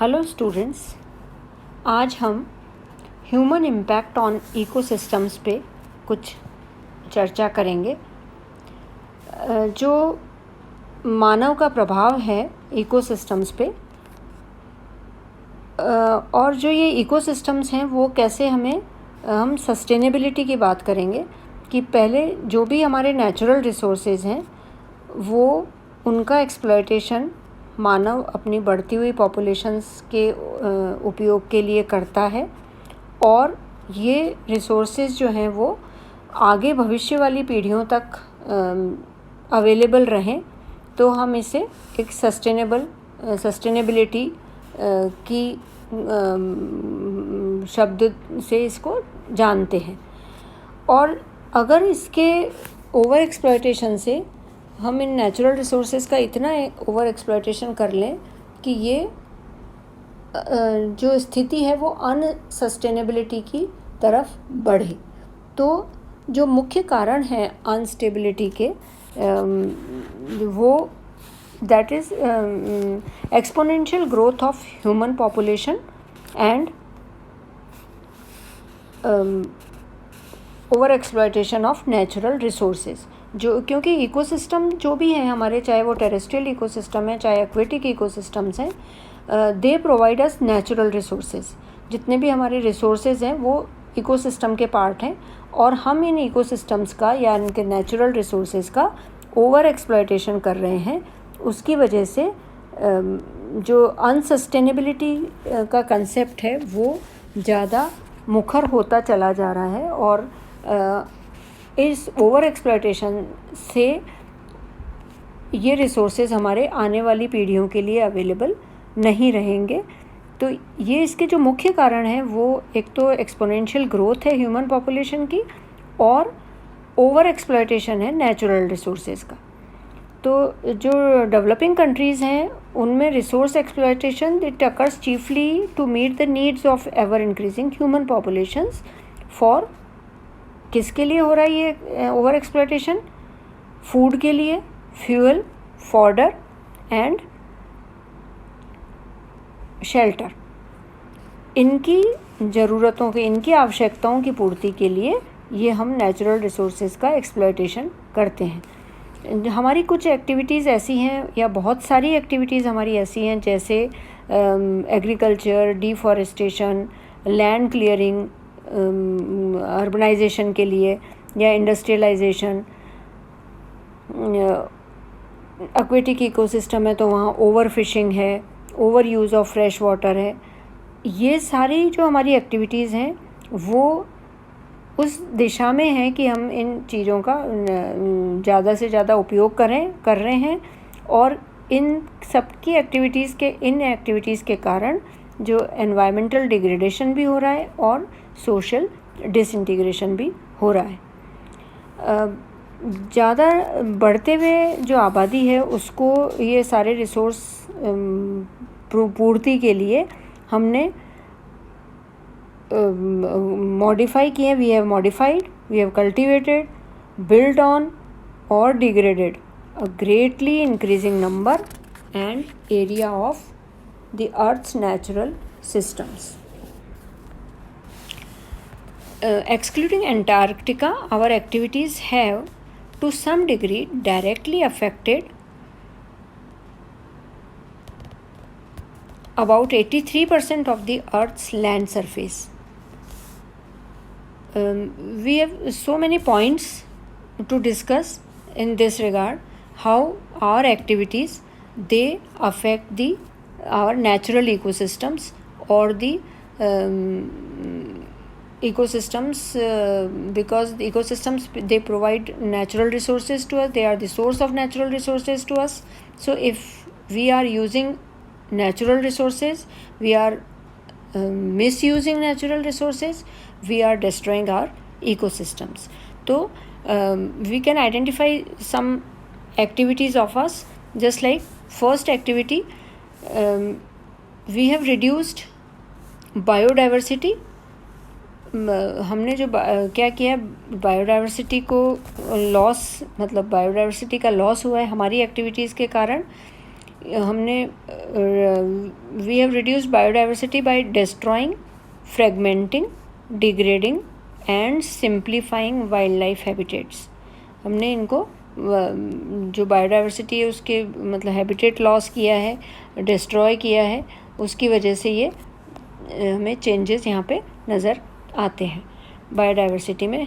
Hello students, आज हम human impact on ecosystems पे कुछ चर्चा करेंगे। जो मानव का प्रभाव है इकोसिस्टम्स पे और जो ये इकोसिस्टम्स हैं वो कैसे हम सस्टेनेबिलिटी की बात करेंगे कि पहले जो भी हमारे नेचुरल रिसोर्सेज हैं वो उनका एक्सप्लॉयटेशन मानव अपनी बढ़ती हुई पॉपुलेशंस के उपयोग के लिए करता है और ये रिसोर्सेज जो हैं वो आगे भविष्य वाली पीढ़ियों तक अवेलेबल रहें, तो हम इसे एक सस्टेनेबिलिटी की शब्द से इसको जानते हैं। और अगर इसके ओवर एक्सप्लॉयटेशन से हम इन नेचुरल रिसोर्सेज का इतना ओवर एक्सप्लॉयटेशन कर लें कि ये जो स्थिति है वो अनसस्टेनेबिलिटी की तरफ बढ़े, तो जो मुख्य कारण है अनस्टेबिलिटी के वो that is exponential growth of human population and over exploitation of natural resources. जो क्योंकि इकोसिस्टम जो भी हैं हमारे, चाहे वो टेरेस्ट्रियल इकोसिस्टम है चाहे एक्वेटिक इकोसिस्टम्स हैं, they provide us natural resources. जितने भी हमारे रिसोर्सेज हैं वो इकोसिस्टम के पार्ट हैं और हम इन इकोसिस्टम्स का या इनके नेचुरल रिसोर्सेज का ओवर एक्सप्लॉयटेशन कर रहे हैं। उसकी वजह से जो अनसस्टेनेबिलिटी का कंसेप्ट है वो ज़्यादा मुखर होता चला जा रहा है और इस ओवर एक्सप्लॉयटेशन से ये रिसोर्सेज हमारे आने वाली पीढ़ियों के लिए अवेलेबल नहीं रहेंगे। तो ये इसके जो मुख्य कारण हैं वो एक तो एक्सपोनेंशियल ग्रोथ है ह्यूमन पॉपुलेशन की और ओवर एक्सप्लॉयटेशन है नेचुरल रिसोर्सेज का। तो जो डेवलपिंग कंट्रीज़ हैं उनमें resource exploitation it occurs chiefly to meet the needs of ever increasing human populations. For किसके लिए हो रहा है ये ओवर एक्सप्लॉयटेशन? फूड के लिए, फ्यूल, फॉडर एंड शेल्टर। इनकी ज़रूरतों के, इनकी आवश्यकताओं की पूर्ति के लिए ये हम नेचुरल रिसोर्सेज का एक्सप्लॉयटेशन करते हैं। हमारी कुछ एक्टिविटीज़ ऐसी हैं या बहुत सारी एक्टिविटीज़ हमारी ऐसी हैं जैसे agriculture, deforestation, land clearing urbanisation के लिए या इंडस्ट्रियलाइजेशन। एक्वेटिक इकोसिस्टम है तो वहाँ ओवर फिशिंग है, over use of fresh water है। ये सारी जो हमारी एक्टिविटीज़ हैं वो उस दिशा में है कि हम इन चीज़ों का ज़्यादा से ज़्यादा उपयोग कर रहे हैं और इन सबकी एक्टिविटीज़ के कारण जो एनवायरमेंटल डिग्रेडेशन भी हो रहा है और सोशल डिसइंटीग्रेशन भी हो रहा है। ज़्यादा बढ़ते हुए जो आबादी है उसको ये सारे रिसोर्स पूर्ति के लिए हमने मॉडिफाई किए। We have modified, we have cultivated, build on और degraded a greatly increasing number and area of the earth's natural systems. Excluding Antarctica, our activities have to some degree directly affected about 83% of the Earth's land surface. We have so many points to discuss in this regard, how our activities they affect our natural ecosystems or the ecosystems, because the ecosystems they provide natural resources to us, they are the source of natural resources to us. So if we are using natural resources, we are misusing natural resources, we are destroying our ecosystems. So we can identify some activities of us, just like first activity, we have reduced biodiversity. हमने जो क्या किया, biodiversity को loss, मतलब biodiversity का loss हुआ है हमारी एक्टिविटीज़ के कारण। हमने we have reduced biodiversity by destroying, fragmenting, degrading and simplifying wild life habitats. हमने इनको जो बायोडाइवर्सिटी है उसके मतलब हैबिटेट लॉस किया है, डिस्ट्रॉय किया है, उसकी वजह से ये हमें चेंजेस यहाँ पे नज़र आते हैं। बायोडाइवर्सिटी में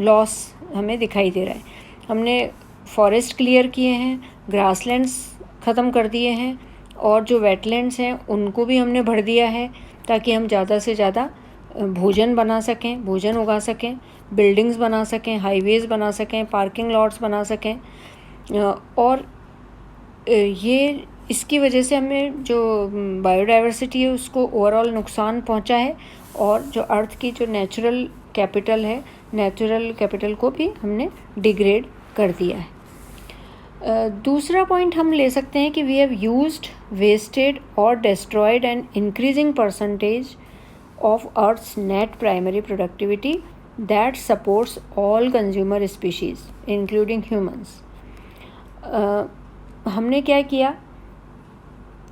लॉस हमें दिखाई दे रहा है। हमने फॉरेस्ट क्लियर किए हैं, ग्रासलैंड्स ख़त्म कर दिए हैं, और जो वेटलैंड्स हैं उनको भी हमने भर दिया है ताकि हम ज़्यादा से ज़्यादा भोजन बना सकें, भोजन उगा सकें, बिल्डिंग्स बना सकें, हाईवेज़ बना सकें, पार्किंग लॉट्स बना सकें। और ये इसकी वजह से हमें जो बायोडाइवर्सिटी है उसको ओवरऑल नुकसान पहुंचा है, और जो अर्थ की जो नेचुरल कैपिटल है, नेचुरल कैपिटल को भी हमने डिग्रेड कर दिया है। दूसरा पॉइंट हम ले सकते हैं कि वी हैव यूज्ड, वेस्टेड और destroyed an increasing percentage of Earth's net primary productivity that supports all consumer species including humans। हमने क्या किया,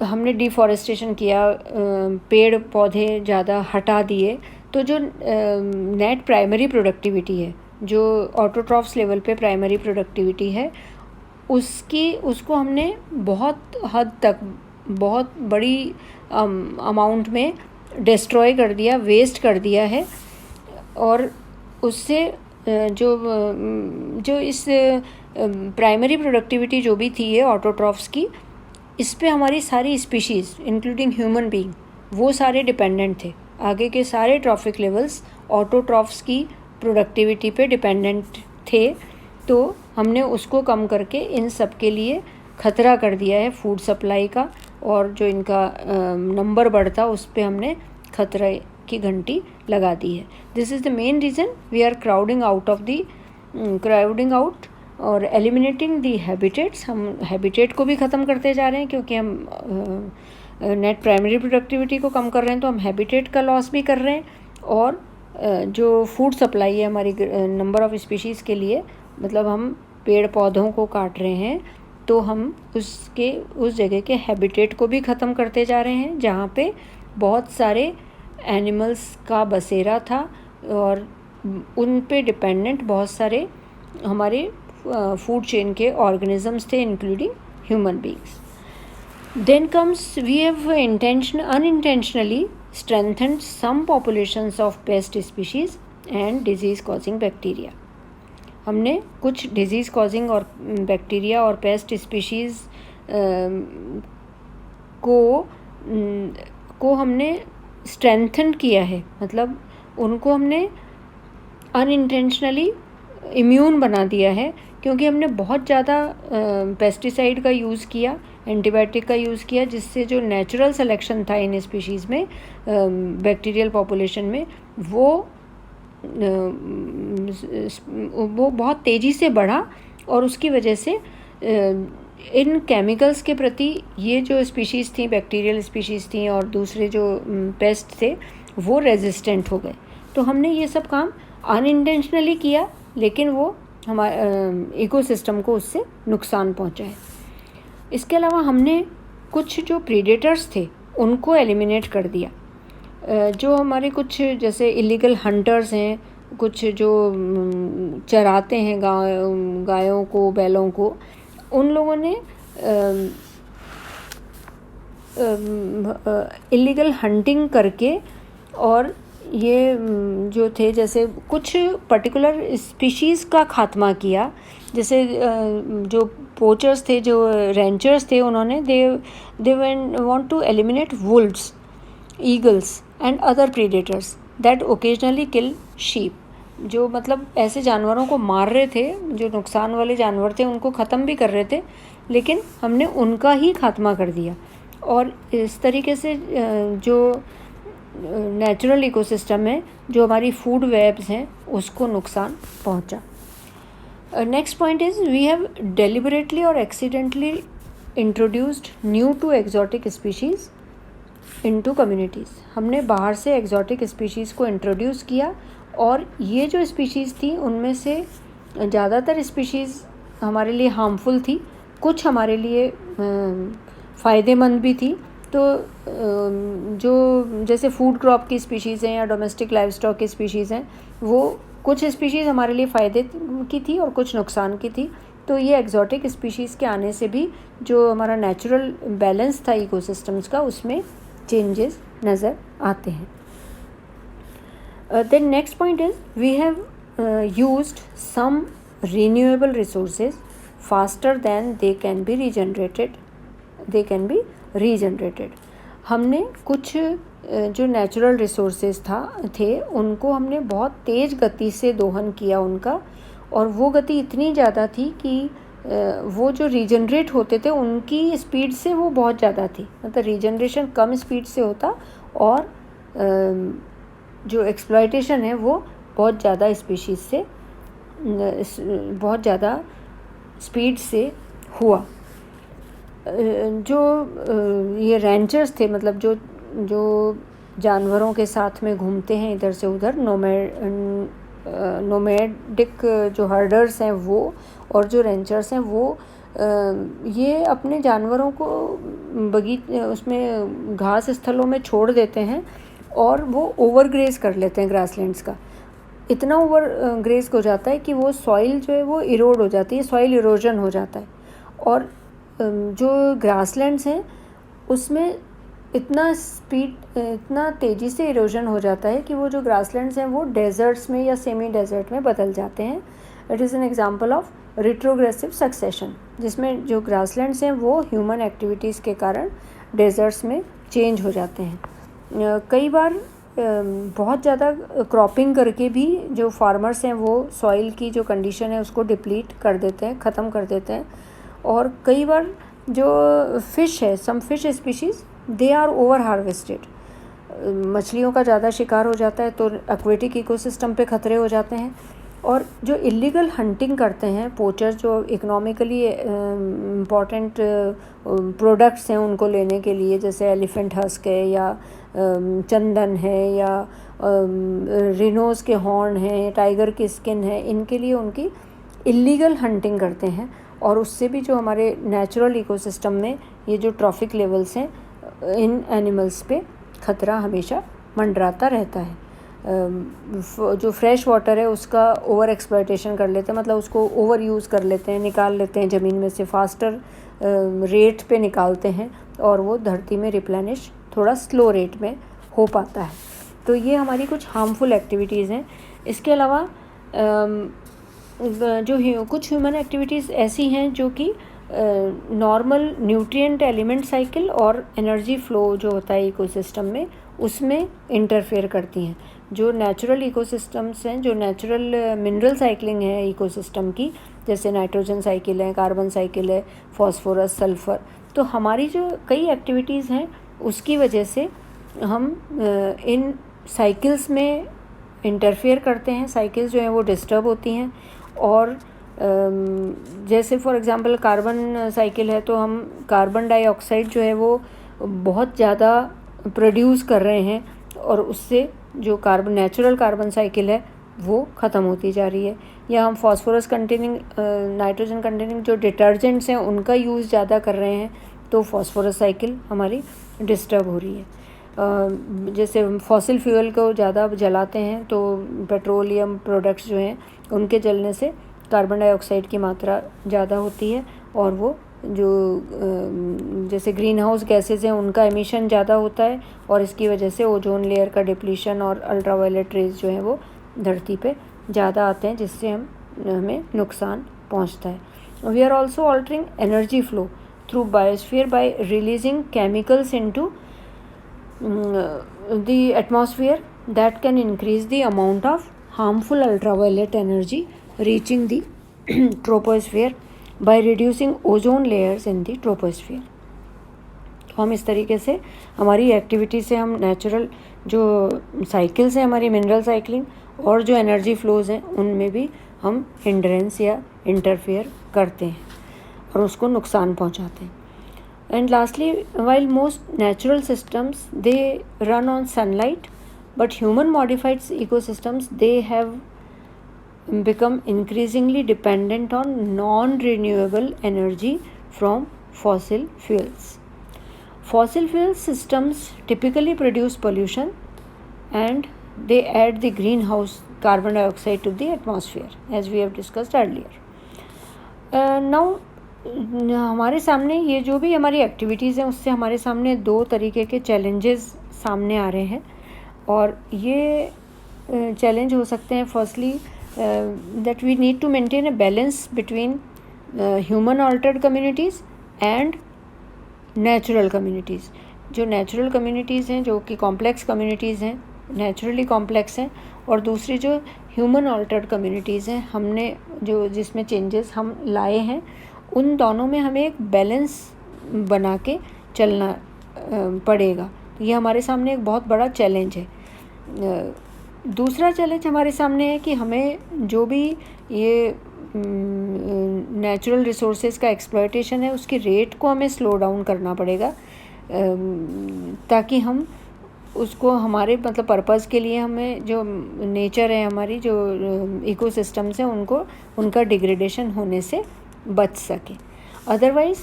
हमने डिफॉरेस्टेशन किया, पेड़ पौधे ज़्यादा हटा दिए, तो जो नेट प्राइमरी प्रोडक्टिविटी है, जो ऑटोट्रॉफ्स लेवल पे प्राइमरी प्रोडक्टिविटी है, उसको हमने बहुत हद तक, बहुत बड़ी अमाउंट में डिस्ट्रॉय कर दिया, वेस्ट कर दिया है। और उससे जो इस प्राइमरी प्रोडक्टिविटी जो भी थी है ऑटोट्रॉफ्स की, इस पे हमारी सारी स्पीशीज़ इंक्लूडिंग ह्यूमन बीइंग वो सारे डिपेंडेंट थे। आगे के सारे ट्रॉफिक लेवल्स ऑटोट्रॉफ्स की प्रोडक्टिविटी पे डिपेंडेंट थे, तो हमने उसको कम करके इन सब के लिए ख़तरा कर दिया है फूड सप्लाई का, और जो इनका नंबर बढ़ता उस पर हमने खतरे की घंटी लगा दी है। This is the main reason we are crowding out और एलिमिनेटिंग दी हैबिटेट्स। हम हैबिटेट को भी ख़त्म करते जा रहे हैं, क्योंकि हम नेट प्राइमरी प्रोडक्टिविटी को कम कर रहे हैं, तो हम हैबिटेट का लॉस भी कर रहे हैं। और जो फूड सप्लाई है हमारी नंबर ऑफ़ स्पीशीज़ के लिए, मतलब हम पेड़ पौधों को काट रहे हैं, तो हम उस जगह के हैबिटेट को भी ख़त्म करते जा रहे हैं जहाँ पे बहुत सारे एनिमल्स का बसेरा था, और उन पे डिपेंडेंट बहुत सारे हमारे फूड चेन के ऑर्गेनिजम्स थे, including human beings. Then comes we have unintentionally strengthened some populations of pest species and disease causing bacteria। हमने कुछ डिज़ीज़ कॉजिंग और बैक्टीरिया और पेस्ट स्पीशीज़ को हमने स्ट्रेंथन किया है, मतलब उनको हमने अनइंटेंशनली इम्यून बना दिया है, क्योंकि हमने बहुत ज़्यादा पेस्टिसाइड का यूज़ किया, एंटीबायोटिक का यूज़ किया, जिससे जो नेचुरल सिलेक्शन था इन स्पीशीज़ में, बैक्टीरियल पॉपुलेशन में, वो बहुत तेज़ी से बढ़ा, और उसकी वजह से इन केमिकल्स के प्रति ये जो स्पीशीज़ थी, बैक्टीरियल स्पीशीज़ थी और दूसरे जो पेस्ट थे, वो रेजिस्टेंट हो गए। तो हमने ये सब काम अनइंटेंशनली किया, लेकिन वो हमारे इकोसिस्टम को उससे नुकसान पहुंचा है। इसके अलावा हमने कुछ जो प्रीडेटर्स थे उनको एलिमिनेट कर दिया। जो हमारे कुछ जैसे इलीगल हंटर्स हैं, कुछ जो चराते हैं गायों को, बैलों को, उन लोगों ने इलीगल हंटिंग करके, और ये जो थे जैसे कुछ पर्टिकुलर स्पीशीज़ का खात्मा किया। जैसे जो पोचर्स थे, जो रेंचर्स थे, उन्होंने they want to eliminate wolves, eagles and other predators that occasionally kill sheep. जो मतलब ऐसे जानवरों को मार रहे थे, जो नुकसान वाले जानवर थे, उनको ख़त्म भी कर रहे थे, लेकिन हमने उनका ही खात्मा कर दिया। और इस तरीके से जो नेचुरल इकोसिस्टम है, जो हमारी फूड वेब्स हैं, उसको नुकसान पहुंचा। Next point is we have deliberately और accidentally introduced new to exotic species into communities. हमने बाहर से एग्जॉटिक स्पीशीज़ को इंट्रोड्यूस किया, और ये जो स्पीशीज़ थी उनमें से ज़्यादातर स्पीशीज़ हमारे लिए हार्मफुल थी, कुछ हमारे लिए फ़ायदेमंद भी थी। तो जो जैसे फूड क्रॉप की स्पीशीज़ हैं या डोमेस्टिक लाइव स्टॉक की स्पीशीज़ हैं, वो कुछ स्पीशीज़ हमारे लिए फ़ायदे की थी और कुछ नुकसान की थी। तो ये एक्जॉटिक स्पीशीज़ के आने से भी जो हमारा नेचुरल बैलेंस था इकोसिस्टम्स का, उसमें चेंजेस नज़र आते हैं। Then next point is we have used some renewable resources faster than they can be regenerated. हमने कुछ जो नेचुरल रिसोर्सेज थे उनको हमने बहुत तेज़ गति से दोहन किया उनका, और वो गति इतनी ज़्यादा थी कि वो जो रीजनरेट होते थे उनकी स्पीड से वो बहुत ज़्यादा थी। मतलब रीजनरेशन कम स्पीड से होता और जो एक्सप्लॉयटेशन है वो बहुत ज़्यादा स्पीशीज़ से बहुत ज़्यादा स्पीड से हुआ। जो ये रैंचर्स थे, मतलब जो जानवरों के साथ में घूमते हैं इधर से उधर, नोमैडिक जो हर्डर्स हैं वो, और जो रैंचर्स हैं वो ये अपने जानवरों को उसमें घास स्थलों में छोड़ देते हैं और वो ओवरग्रेज कर लेते हैं ग्रासलैंड्स का। इतना ओवर ग्रेज हो जाता है कि वो सॉइल जो है वो इरोड हो जाती है, सॉइल इरोजन हो जाता है, और जो ग्रासलैंड्स हैं उसमें इतना तेज़ी से इरोजन हो जाता है कि वो जो ग्रासलैंड्स हैं वो डेजर्ट्स में या सेमी डेजर्ट में बदल जाते हैं। It is an example of retrogressive succession, जिसमें जो ग्रासलैंड्स हैं वो ह्यूमन एक्टिविटीज़ के कारण डेजर्ट्स में चेंज हो जाते हैं। कई बार बहुत ज़्यादा क्रॉपिंग करके भी जो फार्मर्स हैं वो सॉइल की जो कंडीशन है उसको डिप्लीट कर देते हैं, ख़त्म कर देते हैं। और कई बार जो फ़िश है, some fish species they are over harvested, मछलियों का ज़्यादा शिकार हो जाता है तो एक्वेटिक इकोसिस्टम पे खतरे हो जाते हैं। और जो इलीगल हंटिंग करते हैं पोचर्स, जो इकोनॉमिकली इम्पॉर्टेंट प्रोडक्ट्स हैं उनको लेने के लिए, जैसे एलिफेंट हस्क है या चंदन है या रिनोज़ के हॉर्न हैं, टाइगर की स्किन है, इनके लिए उनकी इलीगल हंटिंग करते हैं, और उससे भी जो हमारे नेचुरल इकोसिस्टम में ये जो ट्रॉफिक लेवल्स हैं इन एनिमल्स पे खतरा हमेशा मंडराता रहता है। जो फ्रेश वाटर है उसका ओवर एक्सप्लॉयटेशन कर लेते हैं, मतलब उसको ओवर यूज़ कर लेते हैं, निकाल लेते हैं ज़मीन में से, फास्टर रेट पे निकालते हैं, और वो धरती में रिप्लेनिश थोड़ा स्लो रेट में हो पाता है। तो ये हमारी कुछ हार्मफुल एक्टिविटीज़ हैं। इसके अलावा जो कुछ ह्यूमन एक्टिविटीज़ ऐसी हैं जो कि नॉर्मल न्यूट्रिएंट एलिमेंट साइकिल और एनर्जी फ्लो जो होता है इकोसिस्टम में, उसमें इंटरफेयर करती हैं। जो नेचुरल इकोसिस्टम्स हैं, जो नेचुरल मिनरल साइकिलिंग है इकोसिस्टम की, जैसे नाइट्रोजन साइकिल है, कार्बन साइकिल है, फॉस्फोरस, सल्फ़र, तो हमारी जो कई एक्टिविटीज़ हैं उसकी वजह से हम इन साइकिल्स में इंटरफेयर करते हैं। साइकिल्स जो हैं वो डिस्टर्ब होती हैं, और जैसे फॉर एग्ज़ाम्पल कार्बन साइकिल है तो हम कार्बन डाइऑक्साइड जो है वो बहुत ज़्यादा प्रोड्यूस कर रहे हैं, और उससे जो नेचुरल कार्बन साइकिल है वो ख़त्म होती जा रही है। या हम फॉस्फोरस कंटेनिंग, नाइट्रोजन कंटेनिंग जो डिटर्जेंट्स हैं उनका यूज़ ज़्यादा कर रहे हैं, तो फॉस्फोरस साइकिल हमारी डिस्टर्ब हो रही है। जैसे फॉसिल फ्यूल को ज़्यादा जलाते हैं तो पेट्रोलियम प्रोडक्ट्स जो हैं उनके जलने से कार्बन डाइऑक्साइड की मात्रा ज़्यादा होती है, और वो जो जैसे ग्रीन हाउस गैसेज़ हैं उनका एमिशन ज़्यादा होता है, और इसकी वजह से ओजोन लेयर का डिप्लीशन और अल्ट्रावायलेट रेज जो है वो धरती पे ज़्यादा आते हैं, जिससे हमें नुकसान पहुंचता है। We are also altering energy flow through biosphere by releasing chemicals into the atmosphere that can increase the amount of harmful ultraviolet energy reaching the troposphere by reducing ozone layers in the troposphere। तो हम इस तरीके से हमारी activity से हम natural जो cycles हैं हमारी मिनरल साइकिलिंग और जो एनर्जी फ्लोज हैं उनमें भी हम हिंड्रेंस या इंटरफेयर करते हैं और उसको नुकसान पहुंचाते हैं। And lastly, while most natural systems they run on sunlight, but human modified ecosystems they have become increasingly dependent on non-renewable energy from fossil fuels. Fossil fuel systems typically produce pollution and they add the greenhouse carbon dioxide to the atmosphere, as we have discussed earlier. Now हमारे सामने ये जो भी हमारी activities हैं उससे हमारे सामने दो तरीके के चैलेंजेस सामने आ रहे हैं और ये चैलेंज हो सकते हैं. Firstly that we need to maintain a balance between human altered communities and natural communities. जो नेचुरल कम्युनिटीज़ हैं, जो कि कॉम्प्लेक्स कम्युनिटीज़ हैं, नेचुरली कॉम्प्लेक्स हैं, और दूसरी जो ह्यूमन ऑल्टर्ड कम्युनिटीज़ हैं, हमने जो जिसमें चेंजेस हम लाए हैं, उन दोनों में हमें एक बैलेंस बना के चलना पड़ेगा. ये हमारे सामने एक बहुत बड़ा चैलेंज है. दूसरा चैलेंज हमारे सामने है कि हमें जो भी ये नेचुरल रिसोर्सेज का एक्सप्लॉयटेशन है उसकी रेट को हमें स्लो डाउन करना पड़ेगा ताकि हम उसको हमारे मतलब पर्पज़ के लिए हमें जो नेचर है, हमारी जो इकोसिस्टम्स हैं, उनको उनका डिग्रेडेशन होने से बच सके. Otherwise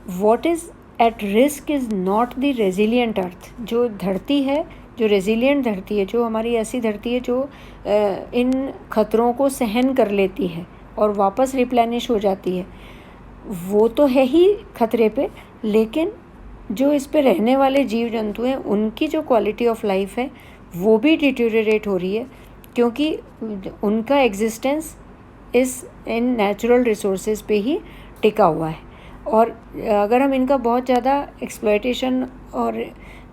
what is at risk is not the resilient earth. जो धरती है, जो रेजिलिएंट धरती है, जो हमारी ऐसी धरती है जो इन खतरों को सहन कर लेती है और वापस रिप्लेनिश हो जाती है, वो तो है ही खतरे पे, लेकिन जो इस पे रहने वाले जीव जंतु हैं उनकी जो क्वालिटी ऑफ लाइफ है वो भी डिटेरियोरेट हो रही है क्योंकि उनका एग्जिस्टेंस इस इन नेचुरल रिसोर्सेज पे ही टिका हुआ है. और अगर हम इनका बहुत ज़्यादा एक्सप्लॉयटेशन और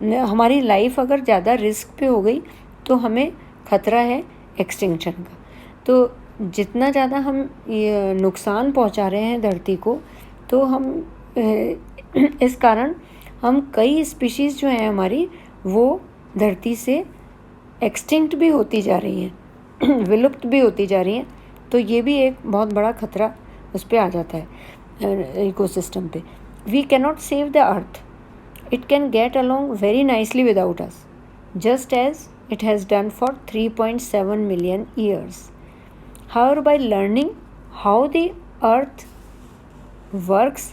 हमारी लाइफ अगर ज़्यादा रिस्क पे हो गई तो हमें खतरा है एक्सटिंक्शन का. तो जितना ज़्यादा हम ये नुकसान पहुंचा रहे हैं धरती को, तो हम इस कारण हम कई स्पीशीज़ जो हैं हमारी वो धरती से एक्सटिंक्ट भी होती जा रही हैं विलुप्त भी होती जा रही हैं. तो ये भी एक बहुत बड़ा खतरा उस पर आ जाता है इकोसिस्टम पे. We cannot save the earth. It can get along very nicely without us, just as it has done for 3.7 million years. However, by learning how the earth works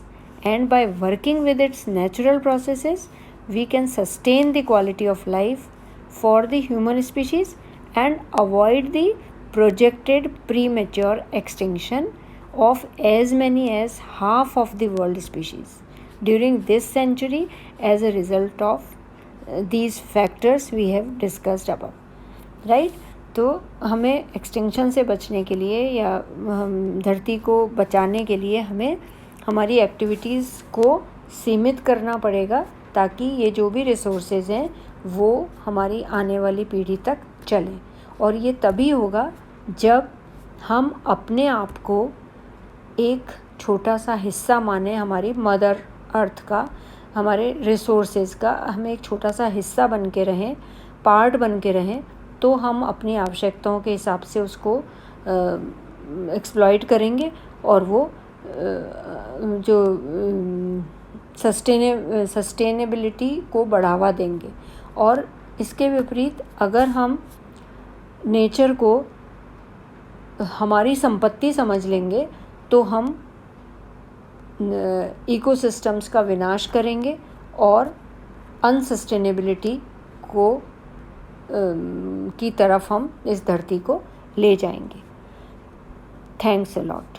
and by working with its natural processes, we can sustain the quality of life for the human species and avoid the projected premature extinction of as many as half of the world species during this century as a result of these factors we have discussed above. right? तो हमें extinction से बचने के लिए या धरती को बचाने के लिए हमें हमारी एक्टिविटीज़ को सीमित करना पड़ेगा ताकि ये जो भी रिसोर्सेज हैं वो हमारी आने वाली पीढ़ी तक चलें. और ये तभी होगा जब हम अपने आप को एक छोटा सा हिस्सा माने हमारी मदर अर्थ का, हमारे रिसोर्सेज का हम एक छोटा सा हिस्सा बन के रहें, पार्ट बन के रहें. तो हम अपनी आवश्यकताओं के हिसाब से उसको एक्सप्लॉइट करेंगे और वो जो सस्टेनेबिलिटी को बढ़ावा देंगे. और इसके विपरीत अगर हम नेचर को हमारी संपत्ति समझ लेंगे तो हम इकोसिस्टम्स का विनाश करेंगे और अनसस्टेनेबिलिटी को की तरफ हम इस धरती को ले जाएंगे. Thanks a lot.